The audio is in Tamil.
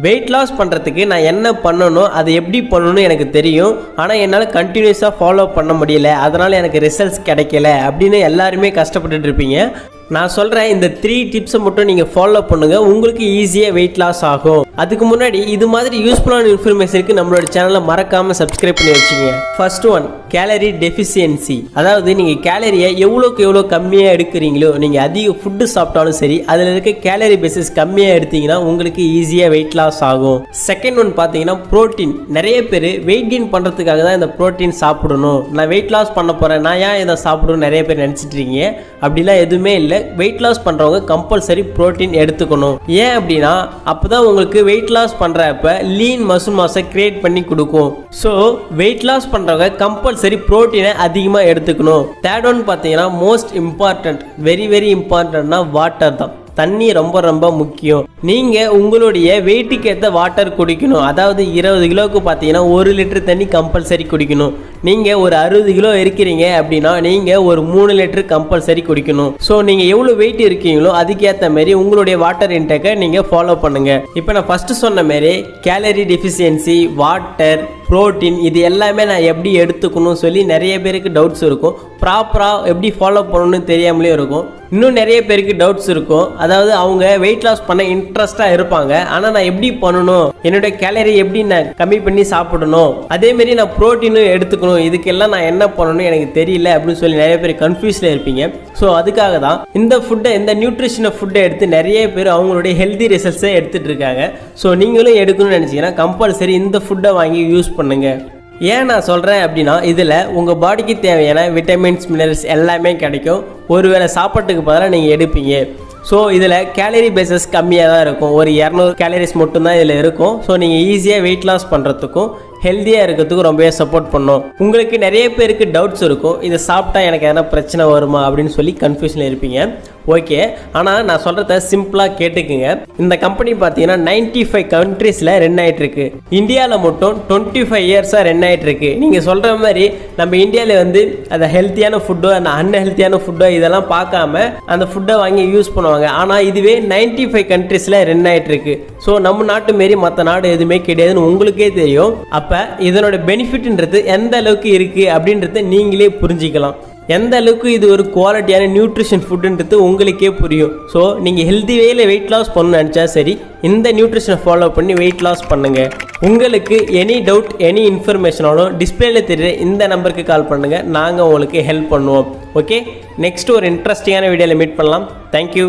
வெயிட் லாஸ் பண்ணுறதுக்கு நான் என்ன பண்ணணும், அது எப்படி பண்ணணும்னு எனக்கு தெரியும். ஆனால் என்னால் கண்டினியூஸாக ஃபாலோ பண்ண முடியல, அதனால் எனக்கு ரிசல்ட்ஸ் கிடைக்கல அப்படின்னு எல்லாருமே கஷ்டப்பட்டுட்டு இருப்பீங்க. நான் சொல்கிறேன், இந்த 3 டிப்ஸை மட்டும் நீங்கள் ஃபாலோ பண்ணுங்கள், உங்களுக்கு ஈஸியாக வெயிட் லாஸ் ஆகும். அதுக்கு முன்னாடி இது மாதிரி யூஸ்ஃபுல்லான இன்ஃபர்மேஷனுக்கு நம்மளோட சேனலை மறக்காமல் சப்ஸ்கிரைப் பண்ணி வச்சுங்க. First one, calorie deficiency. அதாவது நீங்கள் கேலரியை எவ்வளோக்கு எவ்வளோ கம்மியாக எடுக்கிறீங்களோ, நீங்கள் அதிக ஃபுட்டு சாப்பிட்டாலும் சரி, அதில் இருக்க கேலரி பேசிஸ் கம்மியாக எடுத்தீங்கன்னா உங்களுக்கு ஈஸியாக வெயிட் லாஸ் ஆகும். செகண்ட் ஒன் பார்த்தீங்கன்னா புரோட்டீன். நிறைய பேர் வெயிட் கெயின் பண்ணுறதுக்காக தான் இந்த புரோட்டீன் சாப்பிடணும், நான் வெயிட் லாஸ் பண்ண போகிறேன், நான் ஏன் இதை சாப்பிடணும் நிறைய பேர் நினச்சிட்டு இருக்கீங்க. அப்படிலாம் எதுவுமே இல்லை. வெயிட் லாஸ் பண்ணுறவங்க கம்பல்சரி புரோட்டீன் எடுத்துக்கணும். ஏன் அப்படின்னா அப்போ தான் உங்களுக்கு வெயிட் லாஸ் பண்ணுறப்ப லீன் மசில் மாஸை கிரியேட் பண்ணி கொடுக்கும். ஸோ வெயிட் லாஸ் பண்ணுறவங்க கம்பல்சரி புரோட்டீனை அதிகமாக எடுத்துக்கணும். தேர்ட் ஒன் பார்த்தீங்கன்னா மோஸ்ட் இம்பார்ட்டன்ட், வெரி வெரி இம்பார்ட்டன்ட்னா வாட்டர் தான். தண்ணி ரொம்ப ரொம்ப முக்கியம். நீங்கள் உங்களுடைய வெயிட்டுக்கு ஏற்ற வாட்டர் குடிக்கணும். அதாவது 20 கிலோவுக்கு பார்த்தீங்கன்னா 1 லிட்டர் தண்ணி கம்பல்சரி குடிக்கணும். நீங்கள் ஒரு 60 கிலோ இருக்கிறீங்க அப்படின்னா நீங்கள் ஒரு 3 லிட்டர் கம்பல்சரி குடிக்கணும். ஸோ நீங்கள் எவ்வளோ வெயிட் இருக்கீங்களோ அதுக்கேற்ற மாரி உங்களுடைய வாட்டர் இன்டேக்கை நீங்கள் ஃபாலோ பண்ணுங்கள். இப்போ நான் ஃபஸ்ட்டு சொன்ன மாரி கேலரி டெஃபிஷியன்சி, வாட்டர், புரோட்டீன், இது எல்லாமே நான் எப்படி எடுத்துக்கணும் சொல்லி நிறைய பேருக்கு டவுட்ஸ் இருக்கும். ப்ராப்பராக எப்படி ஃபாலோ பண்ணணும்னு தெரியாமலே இருக்கும். இன்னும் நிறைய பேருக்கு டவுட்ஸ் இருக்கும். அதாவது அவங்க வெயிட் லாஸ் பண்ண இன்ட்ரெஸ்டாக இருப்பாங்க, ஆனால் நான் எப்படி பண்ணணும், என்னோட கேலரி எப்படி நான் கம்மி பண்ணி சாப்பிடணும், அதேமாரி நான் புரோட்டீனும் எடுத்துக்கணும், இதுக்கெல்லாம் நான் என்ன பண்ணணும் எனக்கு தெரியல அப்படின்னு சொல்லி நிறைய பேர் கன்ஃபியூஸில் இருப்பீங்க. ஸோ அதுக்காக தான் இந்த ஃபுட்டை, இந்த நியூட்ரிஷனை ஃபுட்டை எடுத்து நிறைய பேர் அவங்களுடைய ஹெல்தி ரிசல்ட்ஸை எடுத்துகிட்டு இருக்காங்க. ஸோ நீங்களும் எடுக்கணும்னு நினச்சிங்கன்னா கம்பல்சரி இந்த ஃபுட்டை வாங்கி யூஸ் பண்ணுங்கள். ஏன் நான் சொல்கிறேன் அப்படின்னா இதில் உங்கள் பாடிக்கு தேவையான விட்டமின்ஸ், மினரல்ஸ் எல்லாமே கிடைக்கும். ஒருவேளை சாப்பாட்டுக்கு பதிலாக நீங்கள் எடுப்பீங்க. ஸோ இதில் கேலரி பேசஸ் கம்மியாக தான் இருக்கும். ஒரு 200 கேலரிஸ் மட்டும்தான் இதில் இருக்கும். ஸோ நீங்கள் ஈஸியாக வெயிட் லாஸ் பண்ணுறதுக்கும் ஹெல்த்தியாக இருக்கிறதுக்கும் ரொம்பவே சப்போர்ட் பண்ணும். உங்களுக்கு நிறைய பேருக்கு டவுட்ஸ் இருக்கும், இதை சாப்பிட்டா எனக்கு எதனா பிரச்சனை வருமா அப்படின்னு சொல்லி கன்ஃபியூஷனில் இருப்பீங்க. ஓகே, ஆனால் நான் சொல்கிறத சிம்பிளாக கேட்டுக்குங்க. இந்த கம்பெனி பார்த்தீங்கன்னா 95 கண்ட்ரீஸில் ரன் ஆகிட்டு இருக்கு. இந்தியாவில் மட்டும் 25 இயர்ஸாக ரன் ஆகிட்டு இருக்கு. நீங்கள் சொல்கிற மாதிரி நம்ம இந்தியாவில் வந்து அந்த ஹெல்த்தியான ஃபுட்டோ அந்த அன்ஹெல்த்தியான ஃபுட்டோ இதெல்லாம் பார்க்காம அந்த ஃபுட்டை வாங்கி யூஸ் பண்ணுவாங்க. ஆனால் இதுவே 95 கண்ட்ரீஸில் ரன் ஆகிட்டு இருக்கு. ஸோ நம்ம நாட்டு மாரி மற்ற நாடு எதுவுமே கிடையாதுன்னு உங்களுக்கே தெரியும். அப்போ இதனோட பெனிஃபிட்ன்றது எந்த அளவுக்கு இருக்குது அப்படின்றத நீங்களே புரிஞ்சிக்கலாம். எந்த அளவுக்கு இது ஒரு குவாலிட்டியான நியூட்ரிஷன் ஃபுட்டுன்றது உங்களுக்கே புரியும். ஸோ நீங்கள் ஹெல்தி வேல வெயிட் லாஸ் பண்ணணும்னு நினச்சா சரி, இந்த நியூட்ரிஷனை ஃபாலோ பண்ணி வெயிட் லாஸ் பண்ணுங்கள். உங்களுக்கு எனி டவுட், எனி இன்ஃபர்மேஷனாலும் டிஸ்பிளேல தெரியுற இந்த நம்பருக்கு கால் பண்ணுங்கள், நாங்கள் உங்களுக்கு ஹெல்ப் பண்ணுவோம். ஓகே, நெக்ஸ்ட் ஒரு இன்ட்ரெஸ்டிங்கான வீடியோவில் மீட் பண்ணலாம். தேங்க்யூ.